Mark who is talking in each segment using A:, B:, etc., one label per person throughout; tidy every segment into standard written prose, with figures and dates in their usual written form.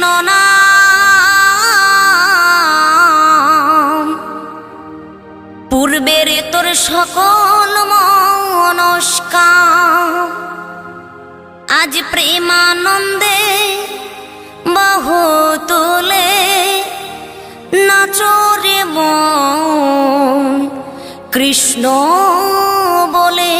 A: কৃষ্ণ নাম, পূর্বের তোর সকল মনস্কাম, আজ প্রেমানন্দে বাহু তুলে নাচরে মন কৃষ্ণ বলে।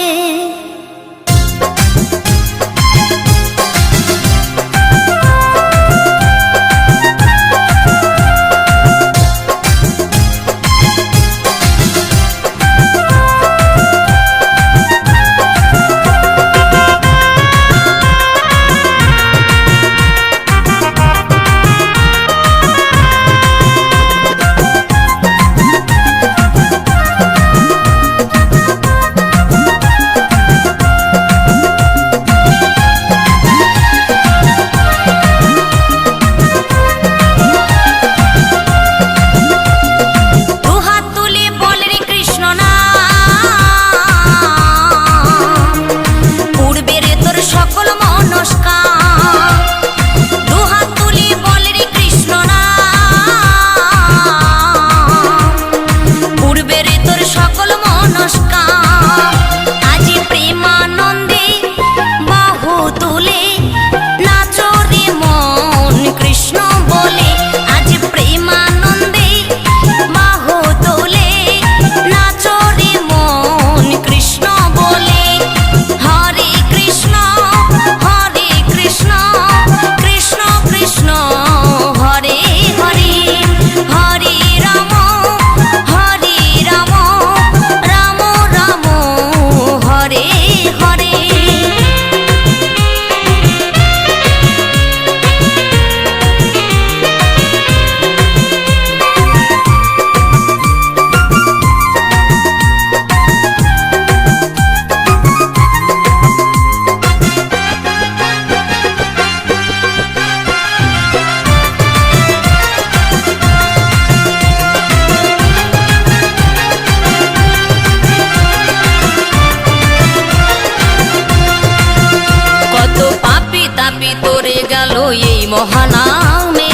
A: এই মহানামে,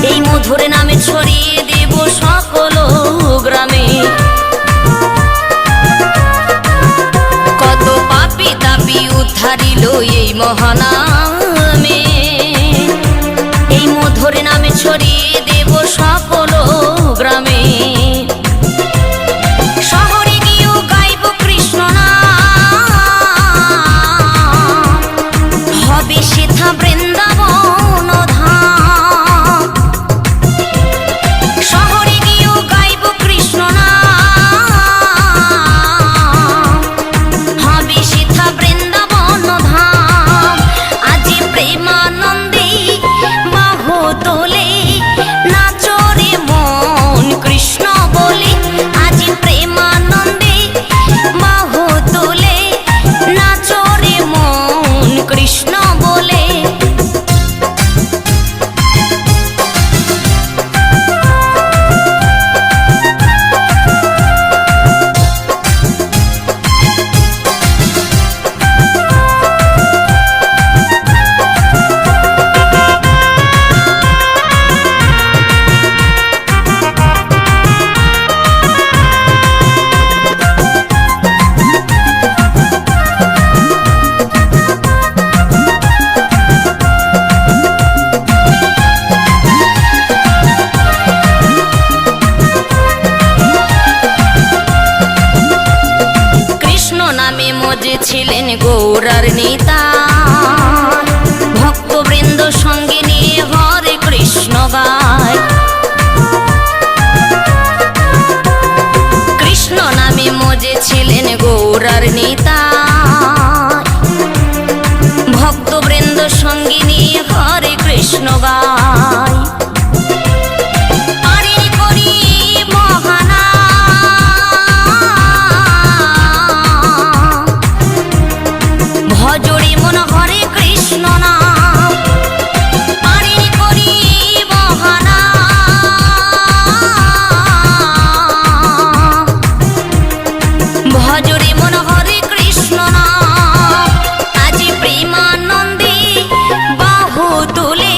A: এই মধুর নামে ছড়িয়ে দেব সকল গ্রামে। কত পাপী তাপী উদ্ধারিল এই মহানামে, এই মধুর নামে ছড়িয়ে দেব সকল গ্রামে। ছিলেন গৌরার নেতা, ভক্তবৃন্দ সঙ্গে নিয়ে হরে কৃষ্ণ গায়। কৃষ্ণ নামে মজে ছিলেন গৌরার নেতা, ভক্তবৃন্দ সঙ্গে নিয়ে হরে কৃষ্ণ গায়। ভজরে মন হরে কৃষ্ণ নাম, পারিনি করি বহানা। ভজরে মন হরে কৃষ্ণ নাম, আজ প্রেমানন্দে বাহু তুলে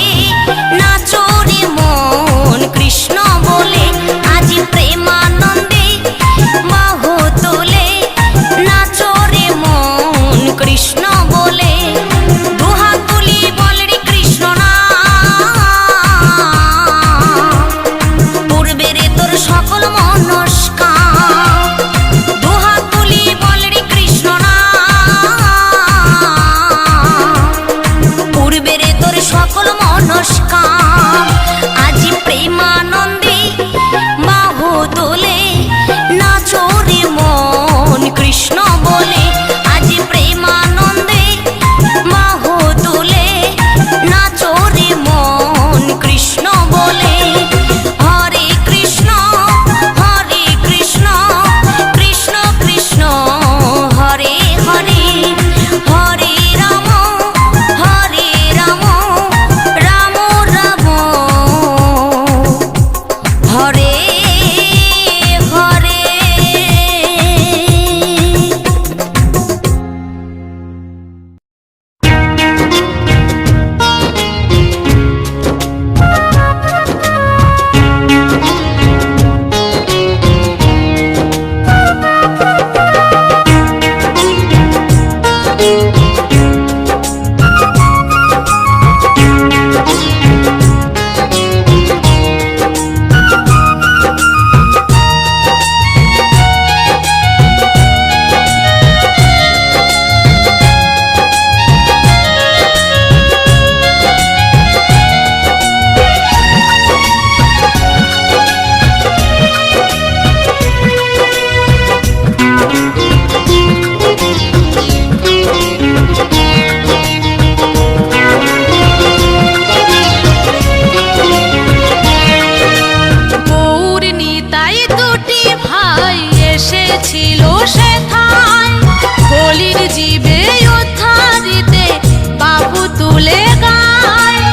A: তুলে গায়।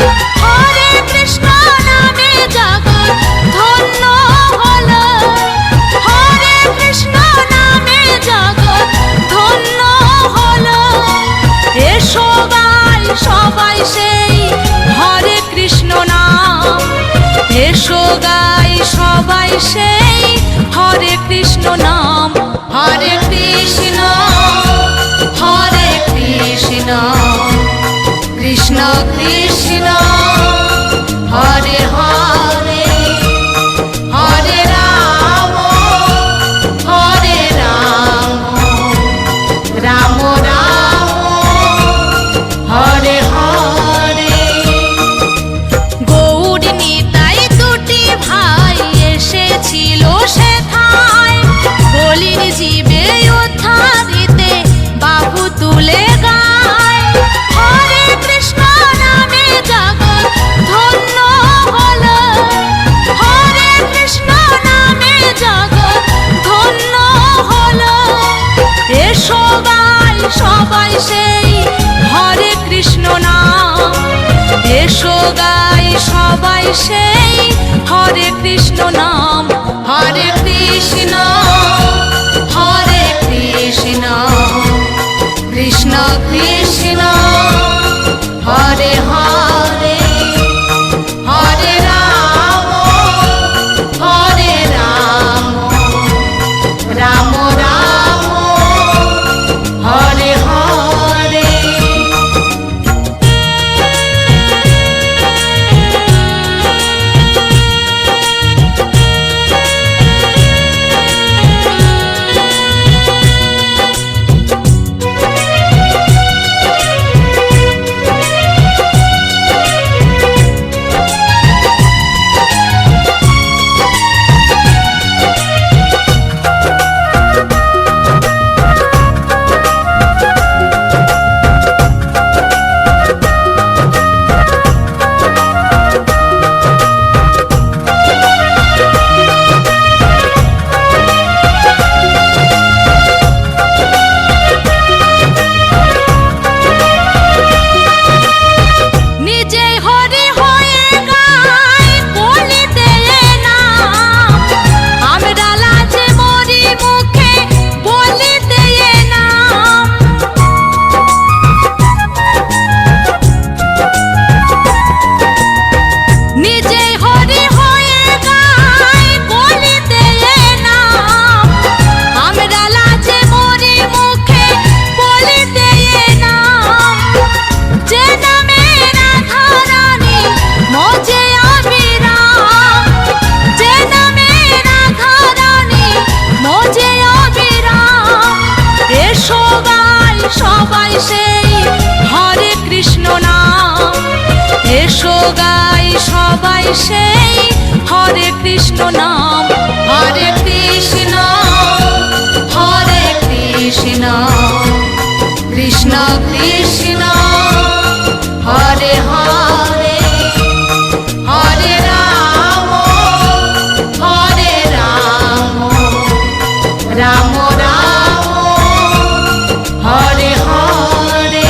A: হরে কৃষ্ণ নামে জগৎ ধন্য হলো, হরে কৃষ্ণ নামে জগৎ ধন্য হলো। এসো গাই সবাই সেই হরে কৃষ্ণ নাম, এসো গাই সবাই সেই হরে কৃষ্ণ নাম। হরে কৃষ্ণ হরে কৃষ্ণ কৃষ্ণ কৃষ্ণ হরে হরে, হরে রাম হরে রাম রাম রাম হরে হরে। গৌর নিতাই দুটি ভাই এসেছিল সেথায়, বলির জীবে উদ্ধারিতে বাহু তুলে গায়। হরে কৃষ্ণ নামে জগৎ ধন্য হলো, হরে কৃষ্ণ নামে জগৎ ধন্য হলো। এসো গাই সবাই সেই হরে কৃষ্ণ নাম, এসো গাই সবাই সেই হরে কৃষ্ণ নাম। হরে কৃষ্ণ হরে কৃষ্ণ কৃষ্ণ কৃষ্ণ হরে হরে, হরে রাম হরে রাম রাম রাম হরে হরে। সবাই সেই হরে কৃষ্ণ নাম, এসো গাই সবাই সেই হরে কৃষ্ণ নাম। হরে কৃষ্ণ হরে কৃষ্ণ কৃষ্ণ কৃষ্ণ হরে হরে, হরে রাম হরে রাম রাম রাম হরে হরে।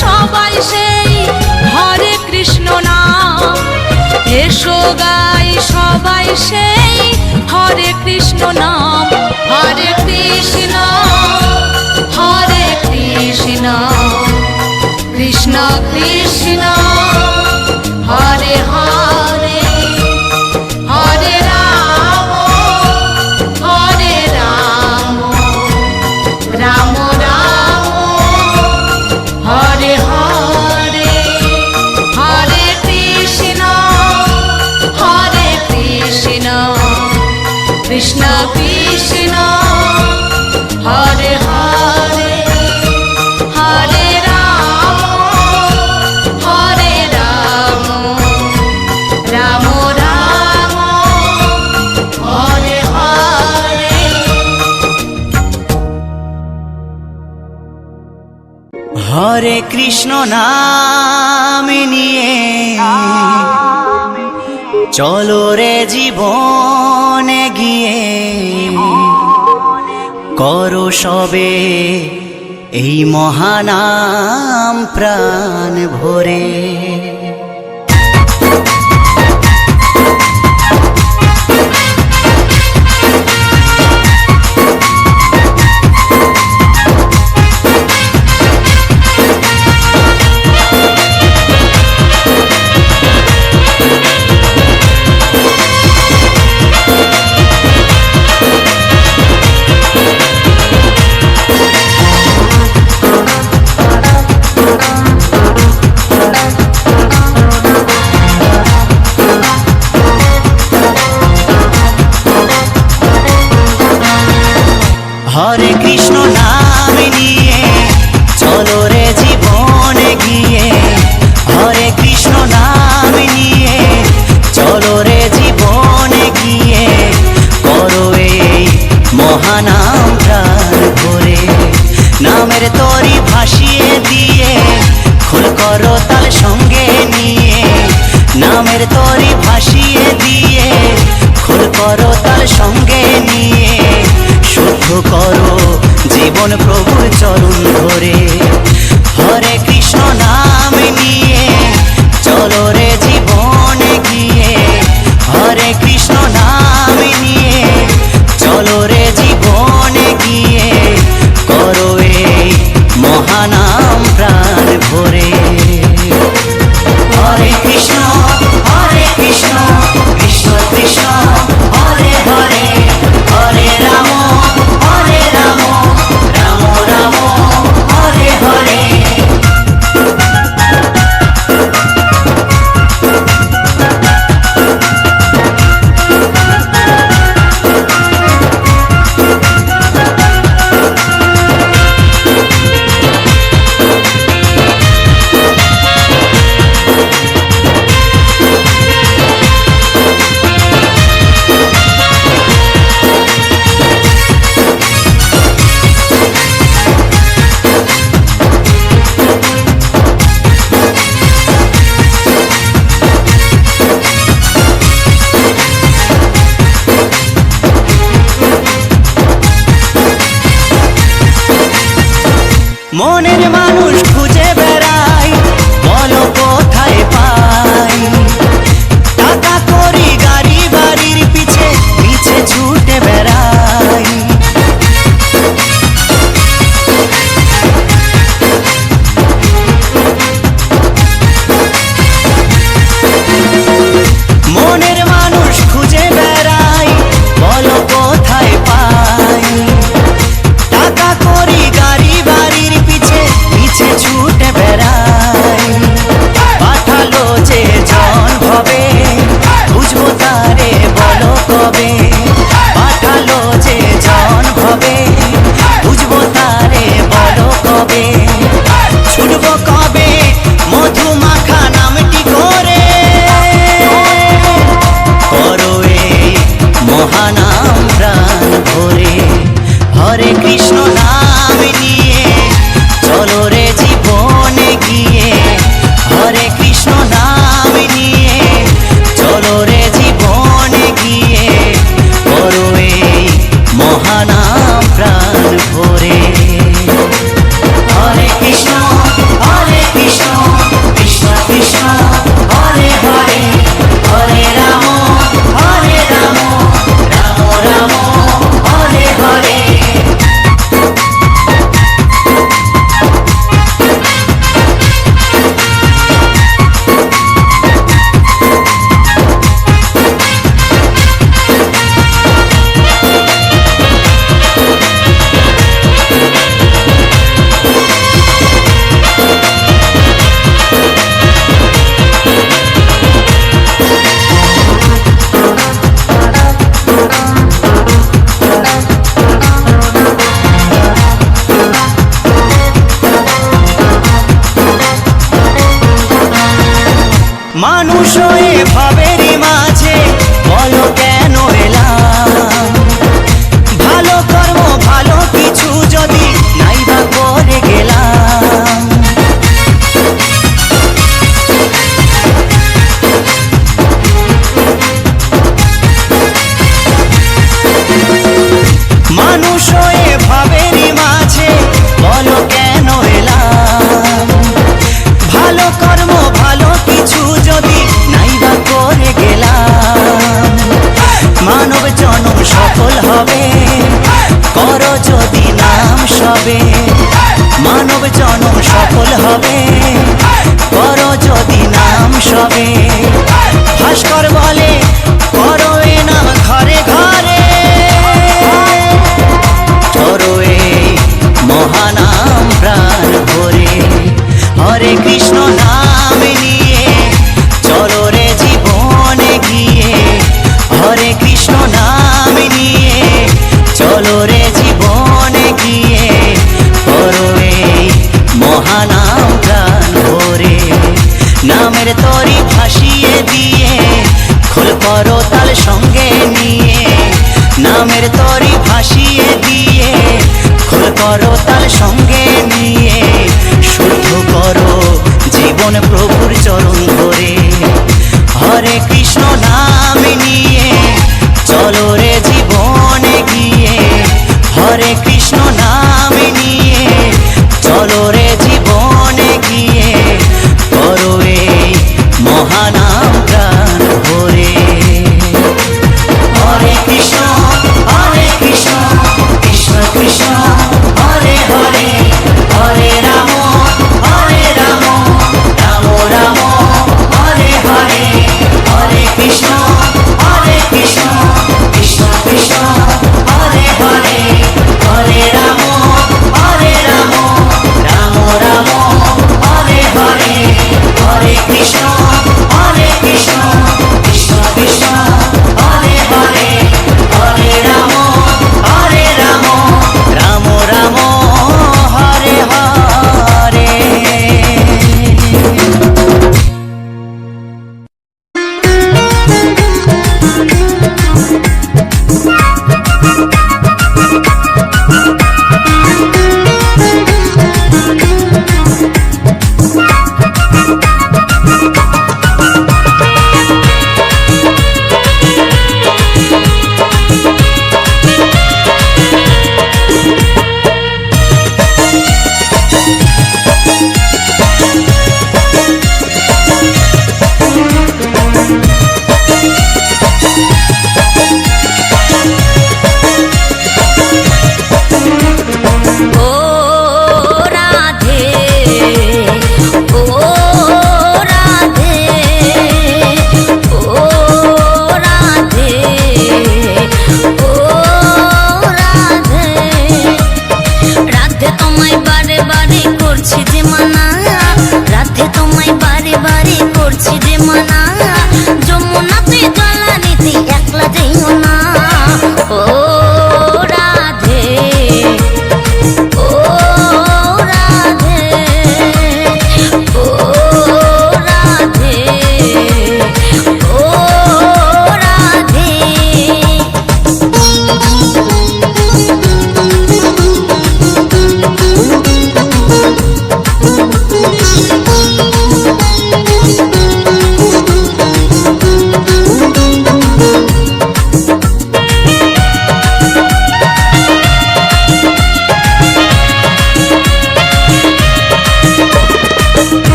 A: সবাই সেই হরে কৃষ্ণ নাম, এসো গাই সবাই সেই হরে কৃষ্ণ নাম। হরে কৃষ্ণ হরে কৃষ্ণ কৃষ্ণ কৃষ্ণ হরে হরে, হরে রাম হরে রাম, রাম রাম হরে হরে, হরে কৃষ্ণ কৃষ্ণ কৃষ্ণ হরে হরে, হরে রাম রাম রাম হরে হরে।
B: হরে কৃষ্ণ নাম নিয়ে চলো রে জীবনে গিয়ে, করো সবে এই মহানাম প্রাণ ভরে। হরে কৃষ্ণ নাম নিয়ে চলো রে জীবনে গিয়ে, হরে কৃষ্ণ নাম নিয়ে চলো রে জীবনে গিয়ে, করো এই মহানাম প্রাণ ভরে। নামের তরি ভাসিয়ে দিয়ে খোল করো তাল সঙ্গে নিয়ে, নামের তরি ভাসিয়ে দিয়ে খোল করো তাল সঙ্গে নিয়ে, শুদ্ধ করো জীবন প্রভুর চরণ ধরে। হরে কৃষ্ণ নাম নিয়ে চলো রে জীবনে গিয়ে, হরে কৃষ্ণ নাম নিয়ে চলো রে জীবনে গিয়ে, করো এই মহানাম প্রাণ ভরে। হরে কৃষ্ণ কৃষ্ণ কৃষ্ণ হরে হরে, হরে রাম রাম রাম মানুষ হয়ে ভাবেরই মাঝে বলো কেন এলাম? ভালো কর্ম ভালো কিছু যদি নাইবা করে গেলাম। মানুষ হয়ে ভাবেরই মাঝে বলো কেন এলাম? ভালো কর্ম ভালো কিছু যদি নাইবা করে গেলাম। মানব জনম সফল হবে করো যদি নাম সবে। মানব জনম সফল হবে করো যদি নাম সবে। ভাস্কর বলে করো এ নাম ঘরে ঘরে, ধরো এই মহানাম প্রাণ ভরে। হরে কৃষ্ণ নাম নিয়ে চলো রে জীবনে গিয়ে। হরে কৃষ্ণ নাম নিয়ে চলো রে জীবনে গিয়ে। করো এই মহানাম প্রাণ ভরে। নামের তরি ভাসিয়ে দিয়ে খোল করো তাল সঙ্গে নিয়ে। নামের তরি ভাসিয়ে দিয়ে খোল করো তাল সঙ্গে নিয়ে। শুদ্ধ করো জীবন প্রভুর চরণ ধরে। হরে কৃষ্ণ নাম নিয়ে চলো রে জীবনে গিয়ে। হরে কৃষ্ণ নাম নিয়ে চলো রে জীবনে গিয়ে। করো এই মহানাম প্রাণ ভরে। হরে কৃষ্ণ কৃষ্ণ কৃষ্ণ হরে হরে। হরে রাম রাম রাম হরে হরে। হরে কৃষ্ণ কৃষ্ণ কৃষ্ণ হরে হরে। হরে রাম রাম রাম হরে হরে। হরে কৃষ্ণ কৃষ্ণ কৃষ্ণ হরে হরে। হরে রাম রাম রাম হরে হরে।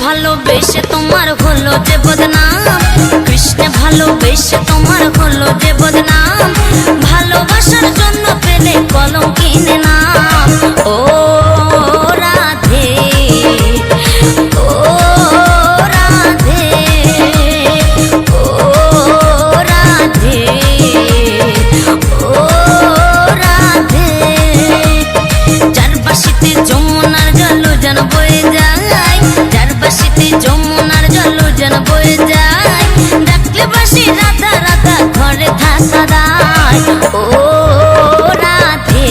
A: ভালোবেসে তোমার হলো যে বদনাম। কৃষ্ণ ভালোবেসে তোমার হলো যে বদনাম। ভালোবাসার জন্য পেলে কলঙ্কিনী নাম। ও রাধে ও রাধে ও রাধে ও রাধে। চারপাশিতে যমুনার জল যেন বয়ে যায়। চারপাশিতে যমুনার জল যেন বয়ে যায়। ডাকলে বাসি রাধা রাধা ঘরে থাকা দায়। ও রাধে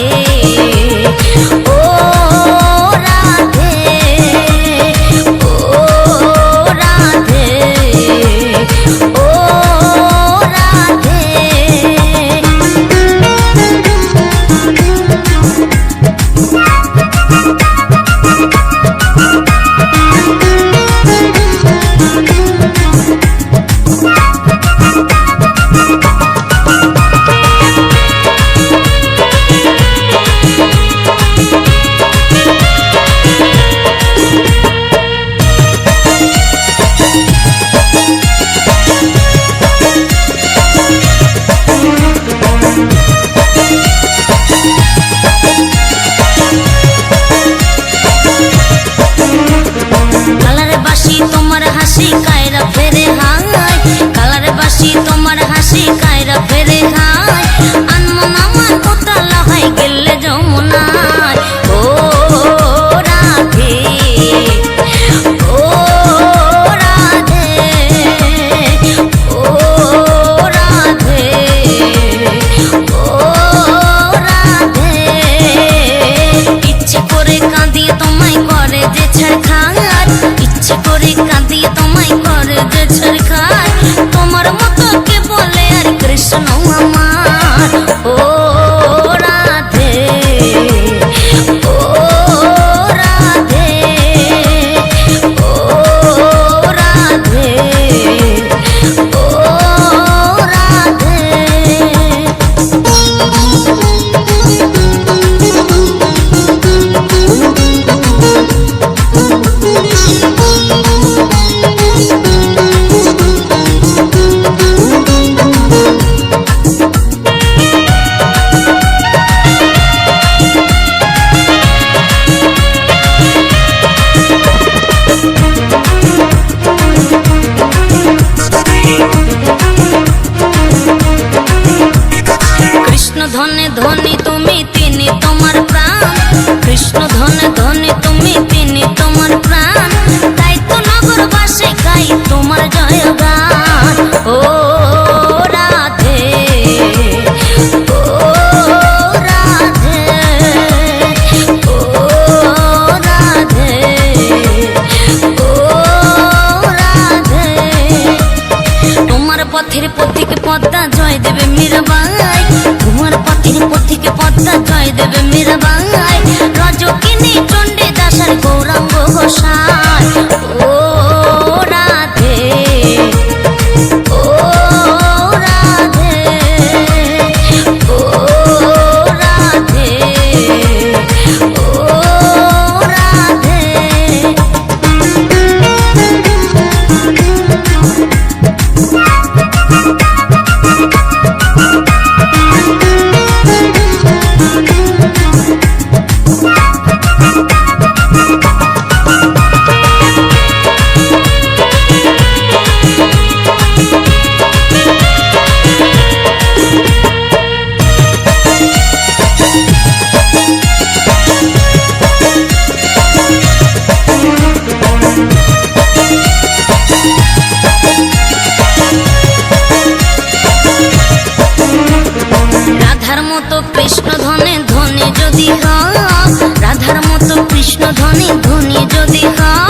A: কৃষ্ণ ধনে ধনী তুমি, তিনি তোমার প্রাণ। কৃষ্ণ ধনে ধনী তুমি, তিনি তোমার প্রাণ। তাই তো নগরবাসী গাই তোমার জয়গান। ও রাধে, ও রাধে, ও রাধে, ও রাধে। তোমার পথের পথিক পদ্মা জয় দেবে মীরাবাই। তোমার পথের পথিক পদ্মা জয় দেবে মীরাবাই। রজকিনী চণ্ডী দাসের গৌরাঙ্গ গোসাই। ও রাধে, ও রাধে, ও রাধে, ও রাধে। রাধার মতো কৃষ্ণ ধনে ধনী যদি হও, রাধার মতো কৃষ্ণ ধনী ধনী যদি হও,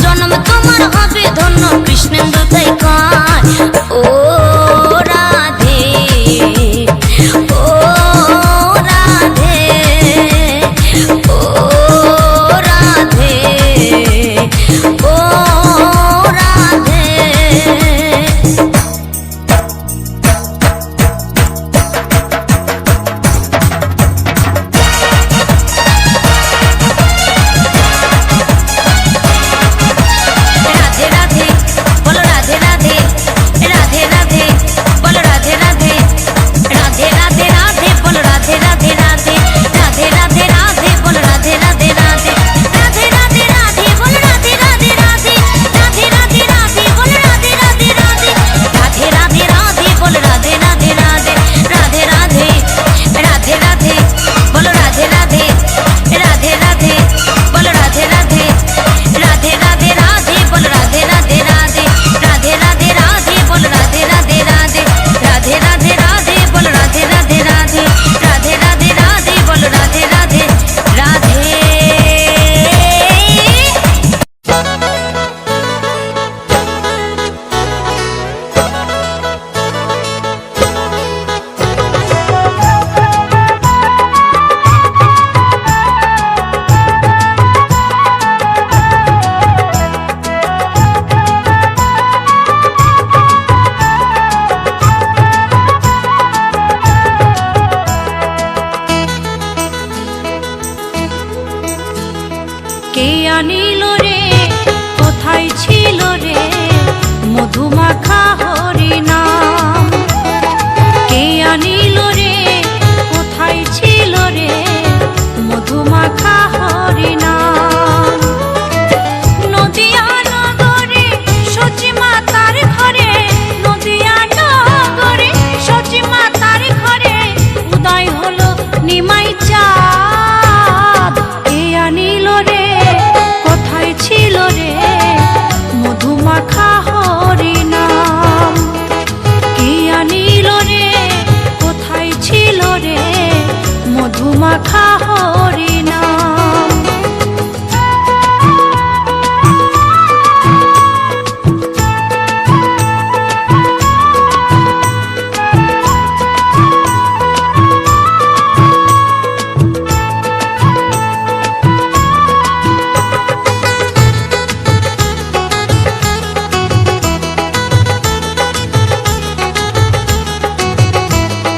A: জন্ম তোমার হবে ধন্য কৃষ্ণেন্দু তাই কয়। ও রাধে, ও রাধে, ও রাধে, ও রাধে। রাধে রাধে বলো রাধে রাধে, রাধে রাধে বলো রাধে রাধে, রাধে রাধে রাধে বলো রাধে রাধে রাধে, রাধে রাধে রাধে বলো রাধে রাধে রাধে, রাধে রাধে রাধে বলো রাধে রাধে রাধে, রাধে রাধে রাধে বলো রাধে রাধে রাধে, রাধে রাধে রাধে বলো রাধে রাধে রাধে, রাধে রাধে, রাধে রাধে বলো রাধে রাধে, রাধে রাধে বলো রাধে রাধে, রাধে রাধে রাধে বলো রাধে রাধে রাধে, রাধে রাধে রাধে বলো রাধে রাধে রাধে, রাধে রাধে রাধে বলো রাধে রাধে রাধে, রাধে রাধে রাধে বলো রাধে রাধে রাধে।
C: কে আনিল রে, কোথায় ছিল রে মধুমাখা হরিনাম? কে আনিল রে, কোথায় ছিল রে মধুমাখা হরিনাম? নদিয়া নগরে সচি মাতার ঘরে, নদিয়া নগরে সচি মাতার ঘরে উদয় হলো নিমাই চাঁদ। কে আনিল রে, কোথায় ছিল রে মধুমাখা হরিনাম? কে আনিল রে, কোথায় ছিল রে মধুমাখা হরিনাম?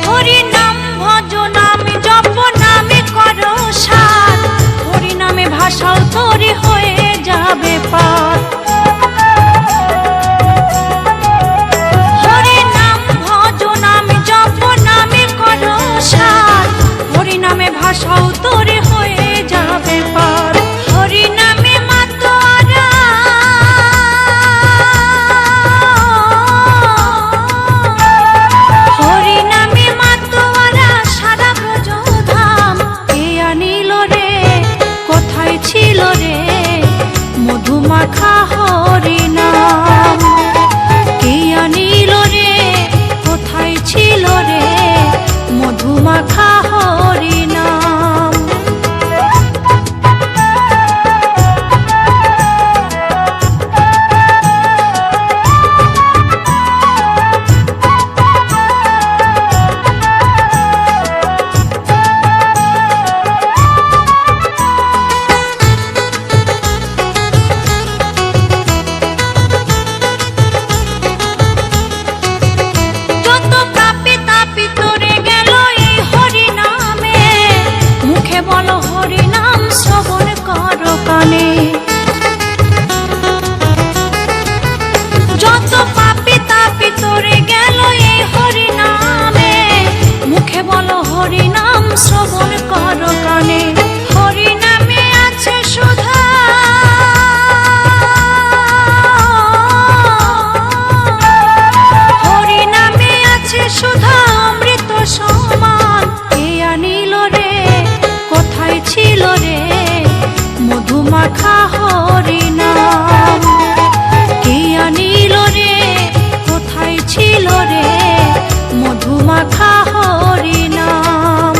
C: হরিনাম ভজ নামে জপ নামে করো সাধ, হরিনামে ভাষাও তোরে হয়ে যাবে পার। হরিনাম ভজ নামে জপ নামে করো সাধ, হরিনামে ভাষাও তোরে হয়ে যাবে পার। হরিনামে মাতোয়ারা হরিনামে মাতোয়ারা হরি নাম শ্রবণ কর কানে, হরি নামে আছে সুধা, হরি নামে আছে সুধা অমৃত সমান। কে আনিল রে, কোথায় ছিল রে মধুমাখা হরি নাম? কে আনিল রে, কোথায় ছিল রে মধুমাখা হরি নাম?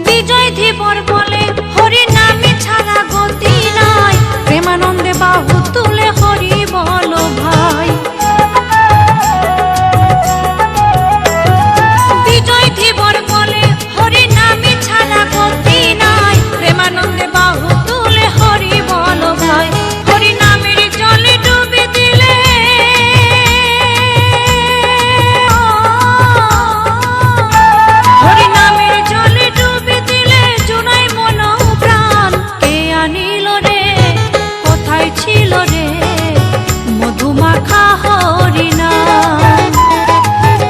C: বিজয় ধীবর বলে হরি নামে ছাড়া গতি নাই, প্রেমানন্দে বাহু তুলে হরি বল ভাই। বিজয় ধীবর বলে হরি নামে ছাড়া গতি নাই, প্রেমানন্দে বাহু তুলে হরি বল ভাই। হরি নামের জলে ডুবে দিলে হরি নামের জলে ডুবে দিলে জুনাই মন প্রাণ। কে আনিল রে, কোথায় ছিল রে মধুমাখা হরি নাম?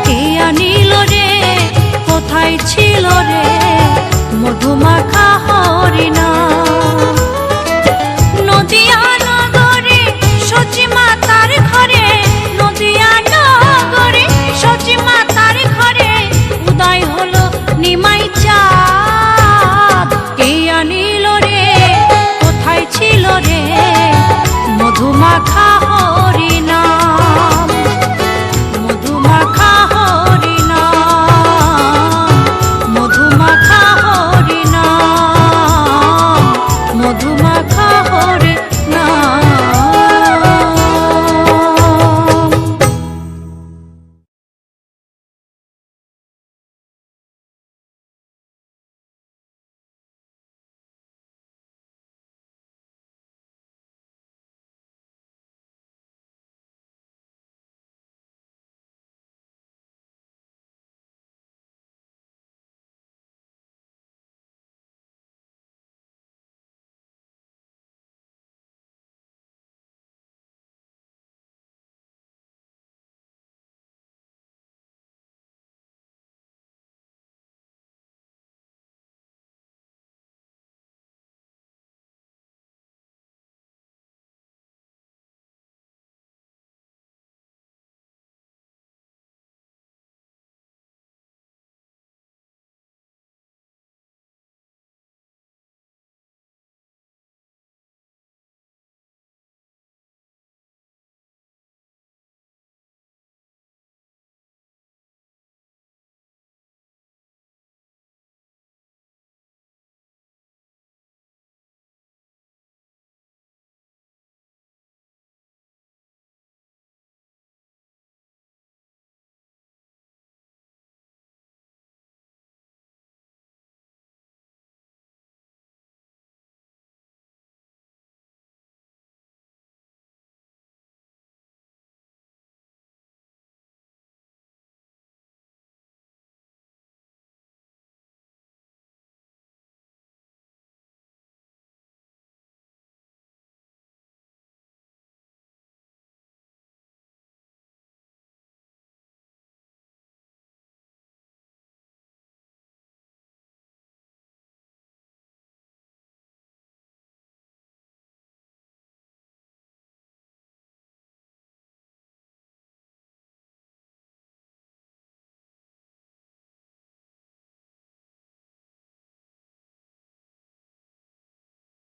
C: কে আনিল রে, কোথায় ছিল রে মধুমাখা হরি নাম? নদিয়া নগরে সচি মাতার ঘরে, নদিয়া নগরে সচি মাতার ঘরে উদয় হলো নিমাই চাঁদ। কে আনিল রে, কোথায় ছিল রে মধুমাখা